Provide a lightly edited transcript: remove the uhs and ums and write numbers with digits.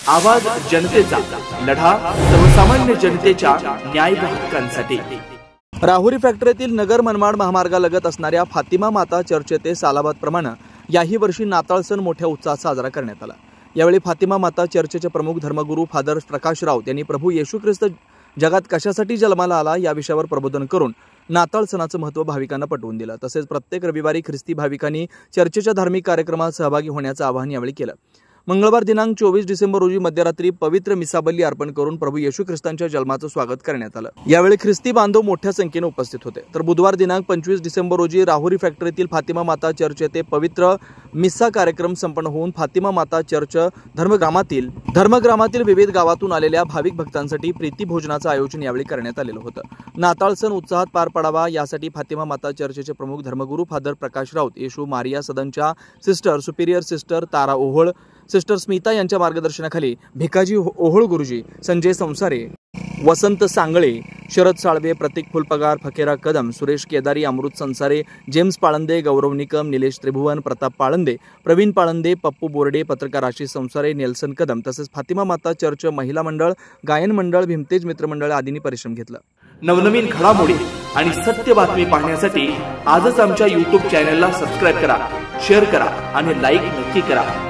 आवाज जनतेचा, लढा सर्वसामान्य जनतेच्या न्याय व हक्कांसाठी। राहुरी फॅक्टरीतील नगर मनमाड महामार्गालगत असणाऱ्या फातिमा माता चर्च येथे सालाबाद प्रमाणे याही वर्षी नाताळ सण मोठ्या उत्साहात साजरा करण्यात आला। यावेळी फातिमा माता चर्चचे प्रमुख धर्मगुरू फादर प्रकाश राऊत यांनी प्रभू येशू ख्रिस्त जगात कशासाठी जन्माला आला या विषयावर प्रबोधन करून नाताळ सणाचं महत्त्व भाविकांना पटवून दिलं। तसेच प्रत्येक रविवारी ख्रिस्ती भाविकांनी चर्चेच्या धार्मिक कार्यक्रमात सहभागी होण्याचं आवाहन यावेळी केलं। मंगळवार दिनांक 24 डिसेंबर रोजी मध्यरात्री पवित्र मिसाबली अर्पण करून प्रभू येशू ख्रिस्तांच्या जन्माचं स्वागत करण्यात आलं। यावेळी ख्रिस्ती बांधव मोठ्या संख्येने उपस्थित होते। तर बुधवार दिनांक 25 डिसेंबर रोजी राहुरी फॅक्टरीतील फातिमा माता चर्च येथे पवित्र मिसा कार्यक्रम संपन्न होऊन फातिमा माता चर्च धर्मग्रामातील विविध गावातून आलेल्या भाविक भक्तांसाठी प्रीती भोजनाचं आयोजन यावेळी करण्यात आलेलं होतं। नाताळ सण उत्साहात पार पडावा यासाठी फातिमा माता चर्चचे प्रमुख धर्मगुरू फादर प्रकाश राऊत, येशू मारिया सदनच्या सिस्टर सुपिरियर सिस्टर तारा ओहोळ, सिस्टर स्मिता यांच्या मार्गदर्शनाखाली भिकाजी ओहोळ गुरुजी, संजय संसारे, वसंत सांगळे, शरद साळवे, प्रतीक फुलपगार, फकेरा कदम, सुरेश केदारी, अमृत संसारे, जेम्स पाळंदे, गौरव निकम, निलेश त्रिभुवन, प्रताप पाळंदे, प्रवीण पाळंदे, पप्पू बोर्डे, पत्रकार आशिष संसारे, नेल्सन कदम तसेच फातिमा माता चर्च महिला मंडळ, गायन मंडळ, भीमतेज मित्र मंडळ आदींनी परिश्रम घेतला। नवनवीन घडामोडी आणि सत्य बातमी पाहण्यासाठी आजच आमच्या YouTube चॅनलला सबस्क्राइब करा, शेअर करा आणि लाईक नक्की करा।